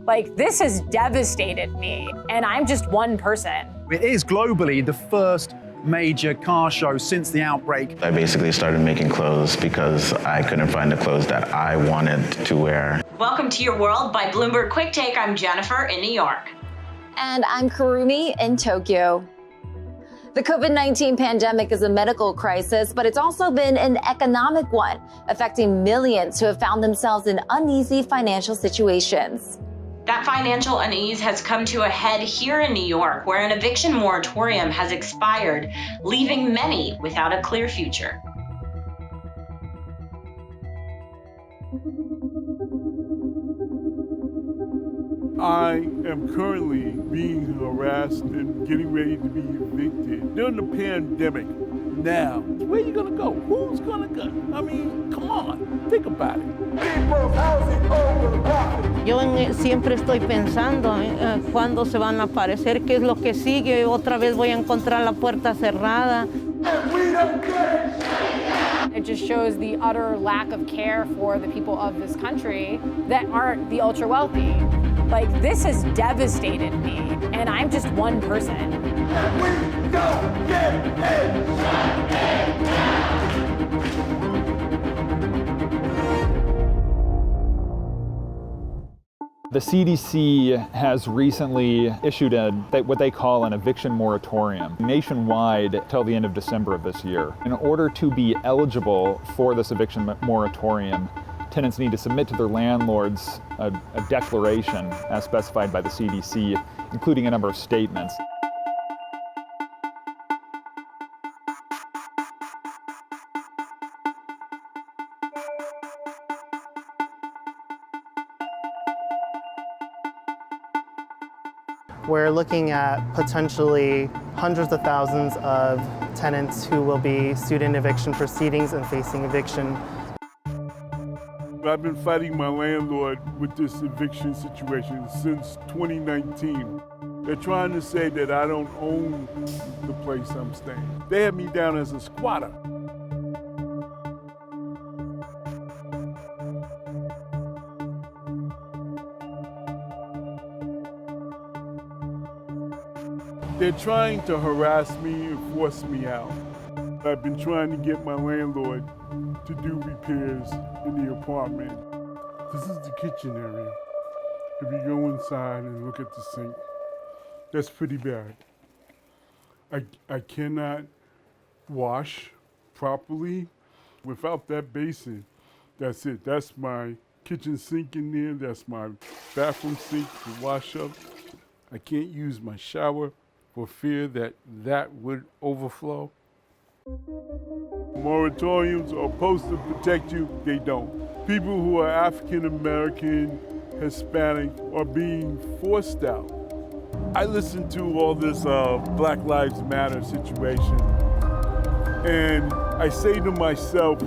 Like, this has devastated me, and I'm just one person. It is globally the first major car show since the outbreak. I basically started making clothes because I couldn't find the clothes that I wanted to wear. Welcome to Your World by Bloomberg QuickTake. I'm Jennifer in New York. And I'm Kurumi in Tokyo. The COVID-19 pandemic is a medical crisis, but it's also been an economic one, affecting millions who have found themselves in uneasy financial situations. That financial unease has come to a head here in New York, where an eviction moratorium has expired, leaving many without a clear future. I am currently being harassed and getting ready to be evicted during the pandemic. Now, where are you gonna go? Who's gonna go? I mean, come on, think about it. Yo siempre estoy pensando cuándo se van a aparecer, qué es lo que sigue, otra vez voy a encontrar la puerta cerrada. It just shows the utter lack of care for the people of this country that aren't the ultra wealthy. Like, this has devastated me, and I'm just one person. We don't get it. The CDC has recently issued what they call an eviction moratorium nationwide till the end of December of this year. In order to be eligible for this eviction moratorium, tenants need to submit to their landlords a declaration as specified by the CDC, including a number of statements. We're looking at potentially hundreds of thousands of tenants who will be sued in eviction proceedings and facing eviction. I've been fighting my landlord with this eviction situation since 2019. They're trying to say that I don't own the place I'm staying. They have me down as a squatter. They're trying to harass me and force me out. I've been trying to get my landlord to do repairs in the apartment. This is the kitchen area. If you go inside and look at the sink, that's pretty bad. I cannot wash properly without that basin. That's it. That's my kitchen sink in there. That's my bathroom sink to wash up. I can't use my shower for fear that that would overflow. Moratoriums are supposed to protect you, they don't. People who are African American, Hispanic are being forced out. I listen to all this Black Lives Matter situation, and I say to myself,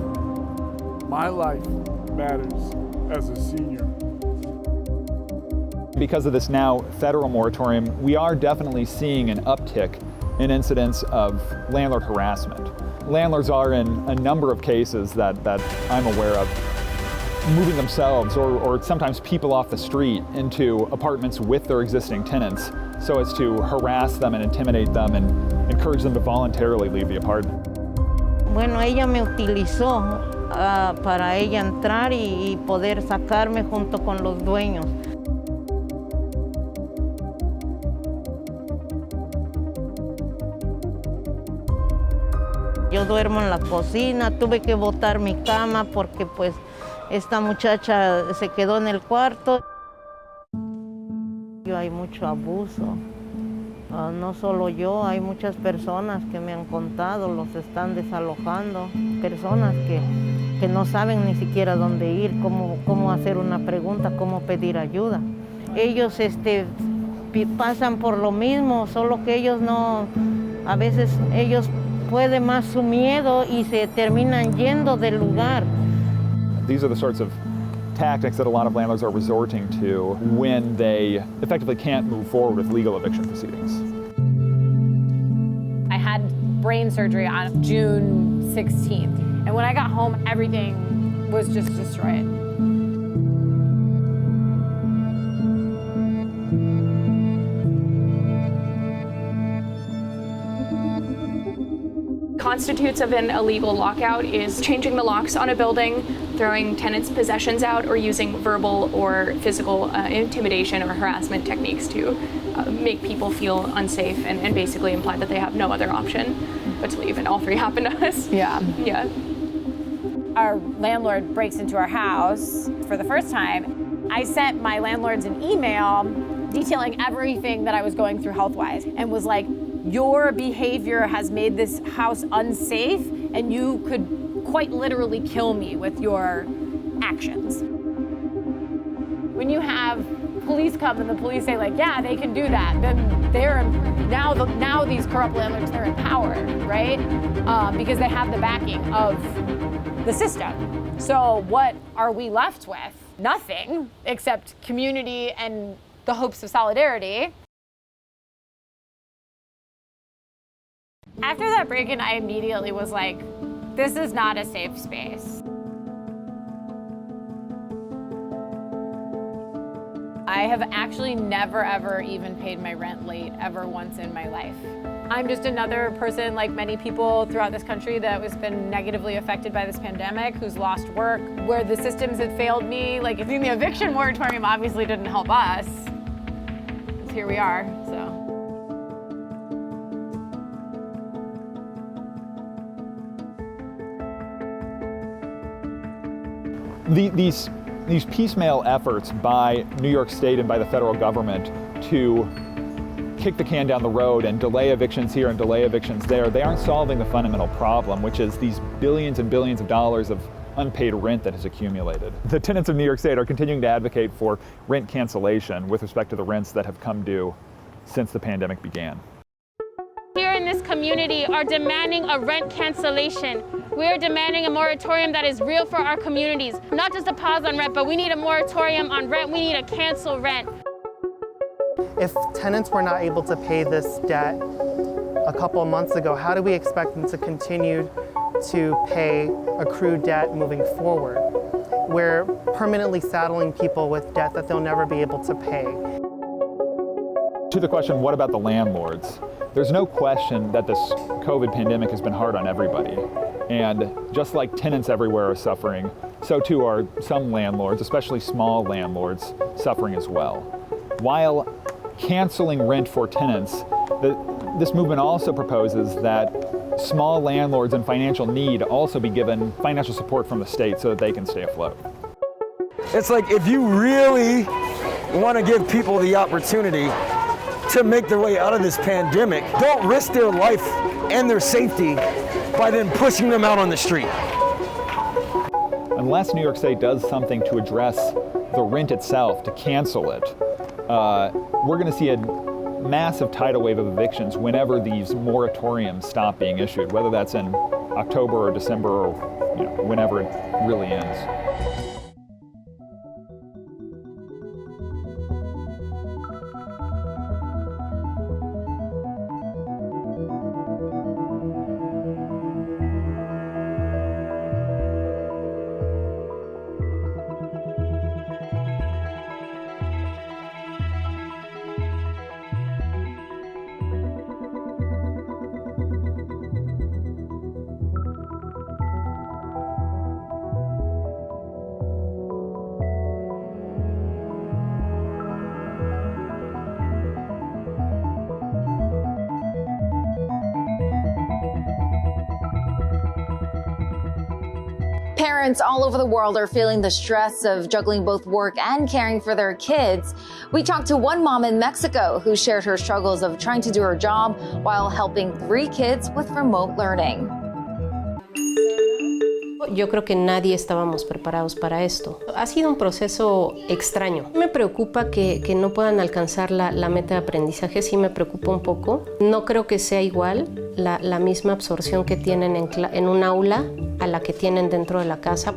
my life matters as a senior. Because of this now federal moratorium, we are definitely seeing an uptick in incidents of landlord harassment. Landlords are, in a number of cases that I'm aware of, moving themselves or sometimes people off the street into apartments with their existing tenants so as to harass them and intimidate them and encourage them to voluntarily leave the apartment. Bueno, ella me utilizó para ella entrar y poder sacarme junto con los dueños. Yo duermo en la cocina, tuve que botar mi cama porque pues esta muchacha se quedó en el cuarto. Hay mucho abuso, no solo yo, hay muchas personas que me han contado, los están desalojando, personas que no saben ni siquiera dónde ir, cómo hacer una pregunta, cómo pedir ayuda. Ellos pasan por lo mismo, solo que ellos no, a veces ellos puede más su miedo y se terminan yendo del lugar. These are the sorts of tactics that a lot of landlords are resorting to when they effectively can't move forward with legal eviction proceedings. I had brain surgery on June 16th, and when I got home, everything was just destroyed. constitutes of an illegal lockout is changing the locks on a building, throwing tenants' possessions out, or using verbal or physical intimidation or harassment techniques to make people feel unsafe and basically imply that they have no other option but to leave. And all three happen to us. Yeah. Yeah. Our landlord breaks into our house for the first time. I sent my landlords an email detailing everything that I was going through health-wise and was like, your behavior has made this house unsafe and you could quite literally kill me with your actions. When you have police come and the police say like, yeah, they can do that, then they're now these corrupt landlords, they're empowered, right? Because they have the backing of the system. So what are we left with? Nothing except community and the hopes of solidarity. After that break-in, I immediately was like, this is not a safe space. I have actually never, ever even paid my rent late ever once in my life. I'm just another person, like many people throughout this country, that has been negatively affected by this pandemic, who's lost work, where the systems had failed me. Like, the eviction moratorium obviously didn't help us. Here we are, so. These piecemeal efforts by New York State and by the federal government to kick the can down the road and delay evictions here and delay evictions there, they aren't solving the fundamental problem, which is these billions and billions of dollars of unpaid rent that has accumulated. The tenants of New York State are continuing to advocate for rent cancellation with respect to the rents that have come due since the pandemic began. Here in this community are demanding a rent cancellation. We are demanding a moratorium that is real for our communities. Not just a pause on rent, but we need a moratorium on rent. We need to cancel rent. If tenants were not able to pay this debt a couple of months ago, how do we expect them to continue to pay accrued debt moving forward? We're permanently saddling people with debt that they'll never be able to pay. To the question, what about the landlords? There's no question that this COVID pandemic has been hard on everybody. And just like tenants everywhere are suffering, so too are some landlords, especially small landlords, suffering as well. While canceling rent for tenants, this movement also proposes that small landlords in financial need also be given financial support from the state so that they can stay afloat. It's like, if you really want to give people the opportunity to make their way out of this pandemic, don't risk their life and their safety by then pushing them out on the street. Unless New York State does something to address the rent itself, to cancel it, we're going to see a massive tidal wave of evictions whenever these moratoriums stop being issued, whether that's in October or December or whenever it really ends. Parents all over the world are feeling the stress of juggling both work and caring for their kids. We talked to one mom in Mexico who shared her struggles of trying to do her job while helping 3 kids with remote learning. Yo creo que nadie estábamos preparados para esto. Ha sido un proceso extraño. Me preocupa que no puedan alcanzar la meta de aprendizaje, sí me preocupa un poco. No creo que sea igual la misma absorción que tienen en un aula a la que tienen dentro de la casa.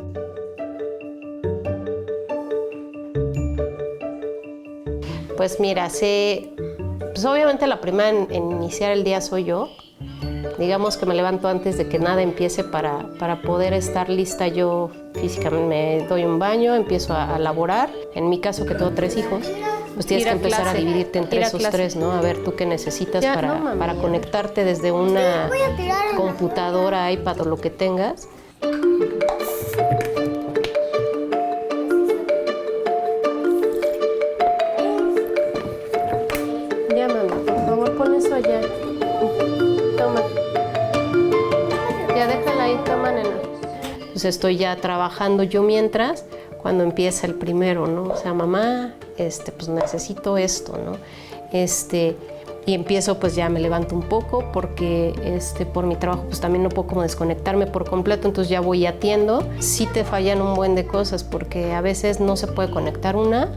Pues mira, pues obviamente la primera en iniciar el día soy yo. Digamos que me levanto antes de que nada empiece para poder estar lista yo físicamente. Me doy un baño, empiezo a laborar. En mi caso, que tengo 3 hijos, pues tienes que empezar a dividirte entre esos tres, ¿no? A ver, tú qué necesitas para conectarte desde una computadora, iPad o lo que tengas. Ya, mami, por favor, pon eso allá. Toma. Ya, déjala ahí, toma, nena. Pues estoy ya trabajando yo mientras, cuando empieza el primero, ¿no? O sea, mamá, pues necesito esto, ¿no? Y empiezo, pues ya me levanto un poco porque por mi trabajo pues también no puedo como desconectarme por completo, entonces ya voy y atiendo. Sí te fallan un buen de cosas porque a veces no se puede conectar una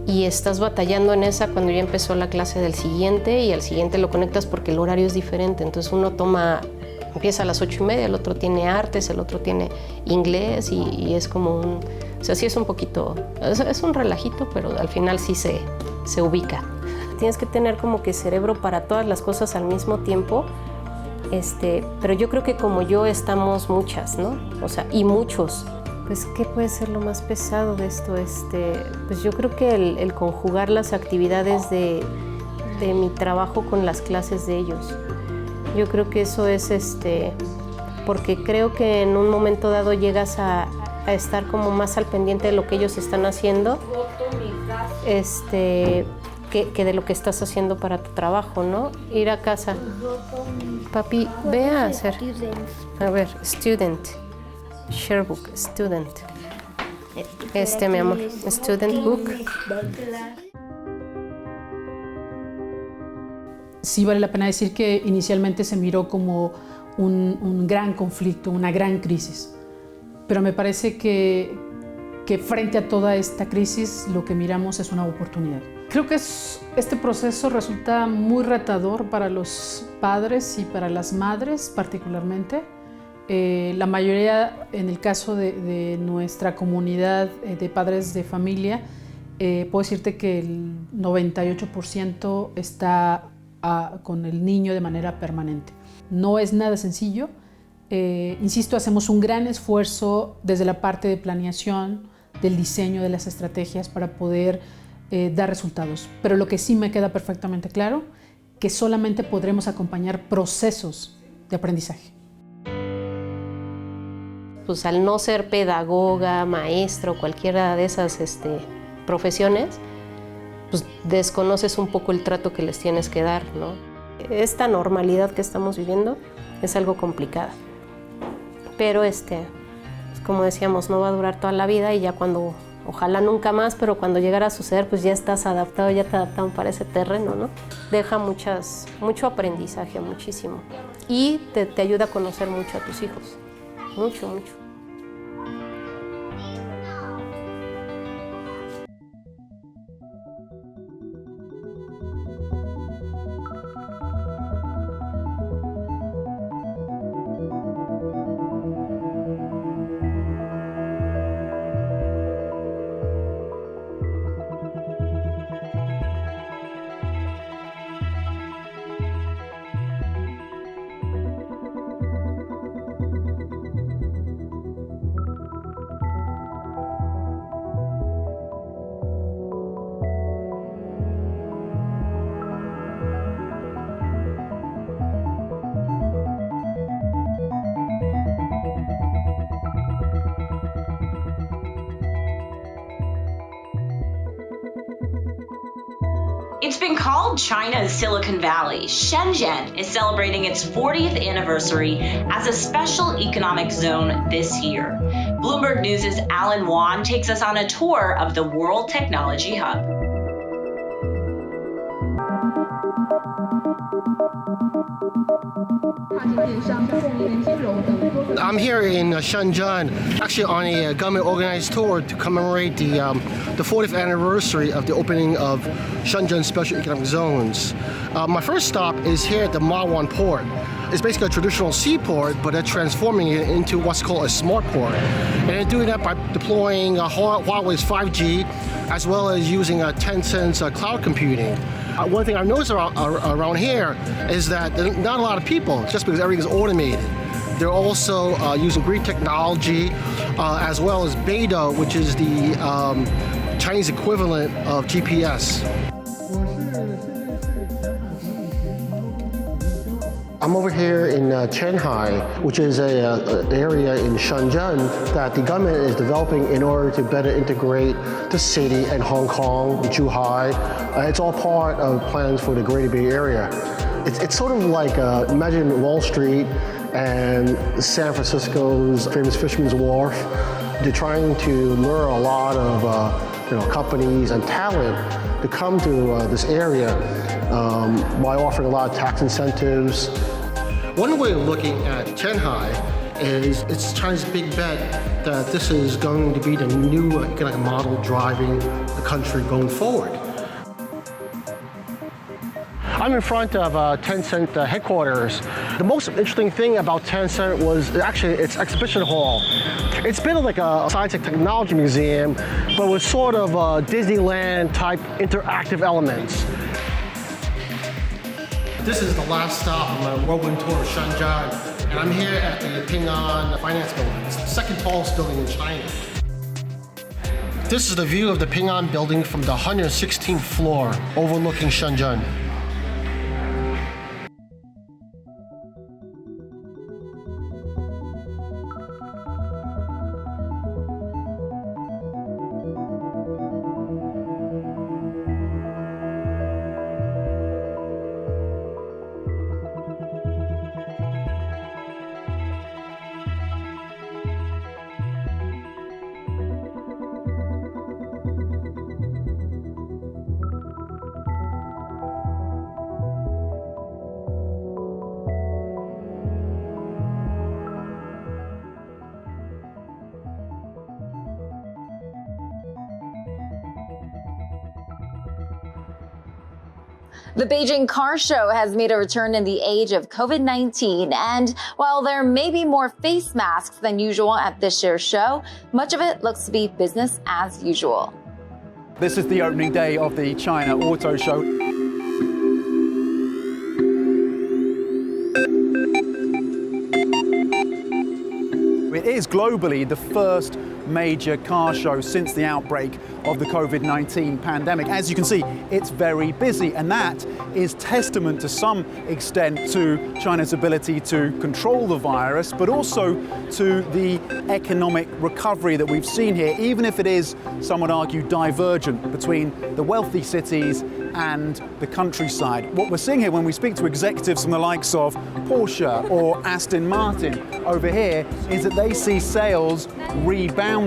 y estás batallando en esa cuando ya empezó la clase del siguiente y al siguiente lo conectas porque el horario es diferente, entonces uno empieza a las 8:30, el otro tiene artes, el otro tiene inglés y es como o sea, sí es un poquito, es un relajito, pero al final sí se ubica. Tienes que tener como que cerebro para todas las cosas al mismo tiempo, pero yo creo que como yo estamos muchas, ¿no? O sea, y muchos. Pues, ¿qué puede ser lo más pesado de esto? Pues yo creo que el conjugar las actividades de mi trabajo con las clases de ellos. Yo creo que eso es, porque creo que en un momento dado llegas a estar como más al pendiente de lo que ellos están haciendo, que de lo que estás haciendo para tu trabajo, ¿no? Ir a casa. Papi, ve a hacer. A ver, student. Share book, student. Mi amor, student book. Sí vale la pena decir que inicialmente se miró como un gran conflicto, una gran crisis. Pero me parece que frente a toda esta crisis lo que miramos es una oportunidad. Creo que este proceso resulta muy retador para los padres y para las madres particularmente. La mayoría, en el caso de nuestra comunidad de padres de familia, puedo decirte que el 98% está con el niño de manera permanente. No es nada sencillo. Insisto, hacemos un gran esfuerzo desde la parte de planeación, del diseño de las estrategias para poder dar resultados. Pero lo que sí me queda perfectamente claro, que solamente podremos acompañar procesos de aprendizaje. Pues al no ser pedagoga, maestro, cualquiera de esas profesiones, pues desconoces un poco el trato que les tienes que dar, ¿no? Esta normalidad que estamos viviendo es algo complicada. Pero pues como decíamos, no va a durar toda la vida y ya cuando, ojalá nunca más, pero cuando llegara a suceder, pues ya estás adaptado, ya te adaptaron para ese terreno, ¿no? Deja mucho aprendizaje, muchísimo. Y te ayuda a conocer mucho a tus hijos. Mucho, mucho. It's been called China's Silicon Valley. Shenzhen is celebrating its 40th anniversary as a special economic zone this year. Bloomberg News' Alan Wan takes us on a tour of the World Technology Hub. I'm here in Shenzhen, actually on a government-organized tour to commemorate the 40th anniversary of the opening of Shenzhen Special Economic Zones. My first stop is here at the Ma-Wan Port. It's basically a traditional seaport, but they're transforming it into what's called a smart port. And they're doing that by deploying Huawei's 5G, as well as using Tencent's cloud computing. One thing I've noticed around here is that there's not a lot of people, just because everything's automated. They're also using green technology, as well as Beta, which is the Chinese equivalent of GPS. I'm over here in Shanghai, which is an area in Shenzhen that the government is developing in order to better integrate the city and Hong Kong, Zhuhai. It's all part of plans for the Greater Bay Area. It's sort of like, imagine Wall Street and San Francisco's famous Fisherman's Wharf. They're trying to lure a lot of companies and talent to come to this area by offering a lot of tax incentives. One way of looking at Shanghai is it's China's big bet that this is going to be the new economic model driving the country going forward. I'm in front of Tencent headquarters. The most interesting thing about Tencent was actually its exhibition hall. It's been like a science and technology museum, but with sort of Disneyland type interactive elements. This is the last stop on my whirlwind tour of Shenzhen, and I'm here at the Ping An Finance Building. It's the second tallest building in China. This is the view of the Ping An Building from the 116th floor overlooking Shenzhen. The Beijing car show has made a return in the age of COVID-19, and while there may be more face masks than usual at this year's show, much of it looks to be business as usual. This is the opening day of the China Auto Show. It is globally the first major car show since the outbreak of the COVID-19 pandemic. As you can see, it's very busy, and that is testament to some extent to China's ability to control the virus, but also to the economic recovery that we've seen here, even if it is, some would argue, divergent between the wealthy cities and the countryside. What we're seeing here when we speak to executives from the likes of Porsche or Aston Martin over here is that they see sales rebounding.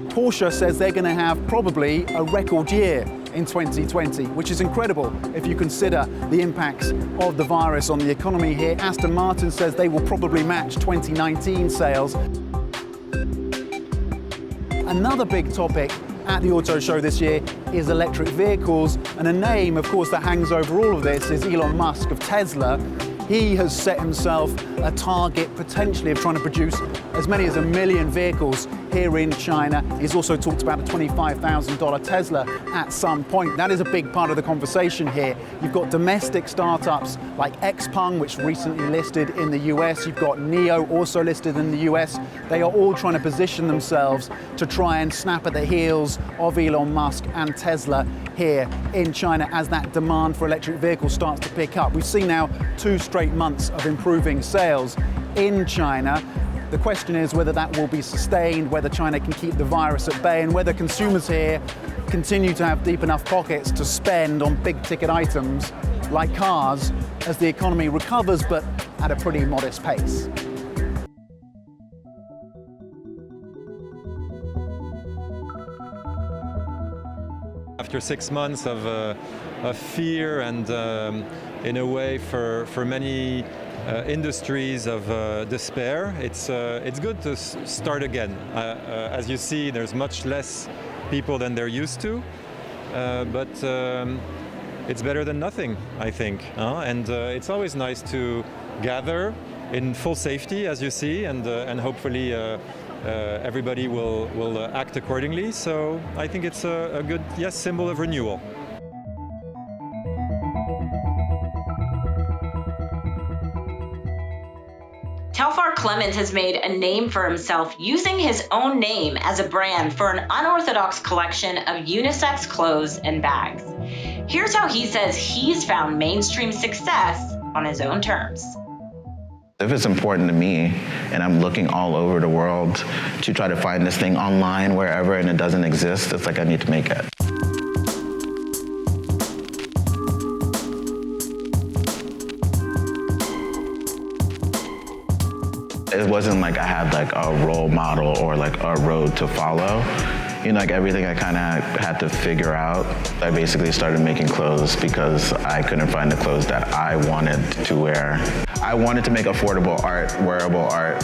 Porsche says they're going to have probably a record year in 2020, which is incredible if you consider the impacts of the virus on the economy here. Aston Martin says they will probably match 2019 sales. Another big topic at the auto show this year is electric vehicles, and a name, of course, that hangs over all of this is Elon Musk of Tesla. He has set himself a target potentially of trying to produce as many as 1 million vehicles here in China. He's also talked about a $25,000 Tesla at some point. That is a big part of the conversation here. You've got domestic startups like Xpeng, which recently listed in the US. You've got NIO, also listed in the US. They are all trying to position themselves to try and snap at the heels of Elon Musk and Tesla here in China as that demand for electric vehicles starts to pick up. We've seen now 2 straight months of improving sales in China. The question is whether that will be sustained, whether China can keep the virus at bay, and whether consumers here continue to have deep enough pockets to spend on big ticket items like cars as the economy recovers, but at a pretty modest pace. After 6 months of fear and, in a way, for many industries of despair, it's good to start again. As you see, there's much less people than there used to, but it's better than nothing, I think. And it's always nice to gather in full safety, as you see, and hopefully everybody will act accordingly. So I think it's a good, yes, symbol of renewal. Telfar Clemens has made a name for himself using his own name as a brand for an unorthodox collection of unisex clothes and bags. Here's how he says he's found mainstream success on his own terms. If it's important to me and I'm looking all over the world to try to find this thing online wherever and it doesn't exist, it's like I need to make it. It wasn't like I had like a role model or like a road to follow. You know, like everything I kind of had to figure out. I basically started making clothes because I couldn't find the clothes that I wanted to wear. I wanted to make affordable art, wearable art.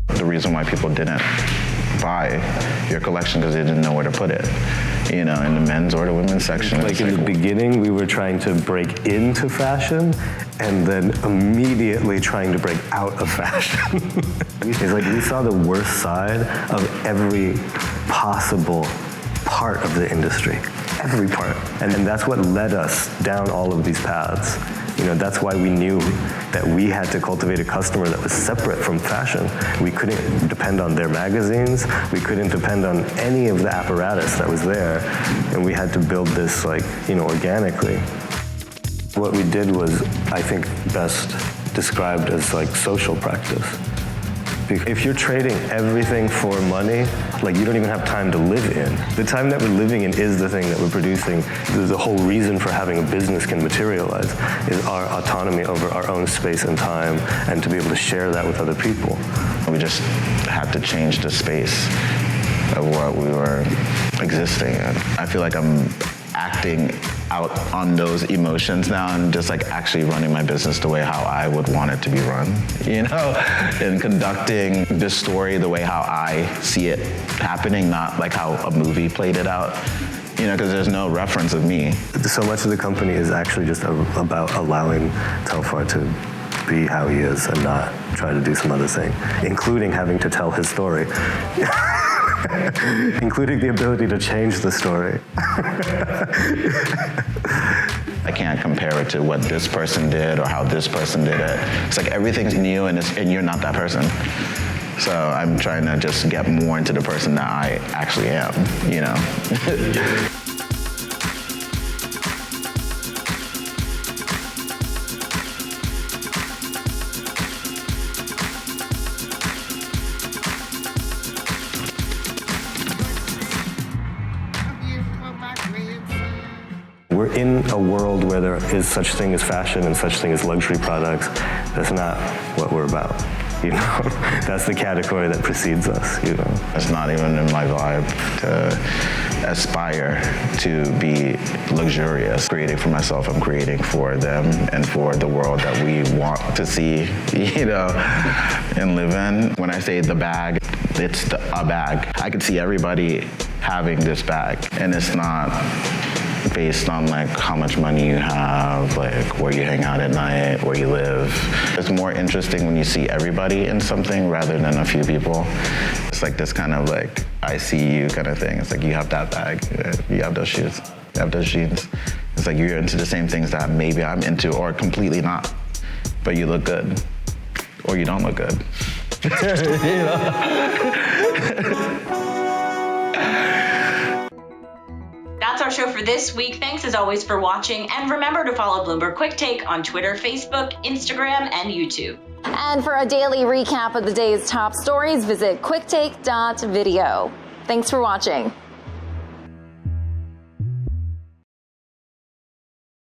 The reason why people didn't buy your collection because they didn't know where to put it. You know, in the men's or the women's section. Like in the beginning, we were trying to break into fashion and then immediately trying to break out of fashion. It's like we saw the worst side of every possible part of the industry, every part. And that's what led us down all of these paths. You know, that's why we knew that we had to cultivate a customer that was separate from fashion. We couldn't depend on their magazines. We couldn't depend on any of the apparatus that was there. And we had to build this, like, you know, organically. What we did was, I think, best described as like social practice. If you're trading everything for money, like you don't even have time to live in. The time that we're living in is the thing that we're producing. The whole reason for having a business can materialize is our autonomy over our own space and time and to be able to share that with other people. We just had to change the space of what we were existing in. I feel like I'm acting out on those emotions now and just like actually running my business the way how I would want it to be run, you know, and conducting this story the way how I see it happening, not like how a movie played it out, you know, because there's no reference of me. So much of the company is actually just about allowing Telfar to be how he is and not try to do some other thing, including having to tell his story. Including the ability to change the story. I can't compare it to what this person did or how this person did it. It's like everything's new and you're not that person. So I'm trying to just get more into the person that I actually am, you know? We're in a world where there is such thing as fashion and such thing as luxury products. That's not what we're about, you know? That's the category that precedes us, you know? It's not even in my vibe to aspire to be luxurious. Creating for myself, I'm creating for them and for the world that we want to see, you know, and live in. When I say the bag, it's a bag. I could see everybody having this bag, and it's not based on like how much money you have, like where you hang out at night, where you live. It's more interesting when you see everybody in something rather than a few people. It's like this kind of like, I see you kind of thing. It's like you have that bag, you have those shoes, you have those jeans. It's like you're into the same things that maybe I'm into or completely not, but you look good or you don't look good. You know? That's our show for this week. Thanks as always for watching, and remember to follow Bloomberg QuickTake on Twitter, Facebook, Instagram, and YouTube. And for a daily recap of the day's top stories, visit quicktake.video. Thanks for watching.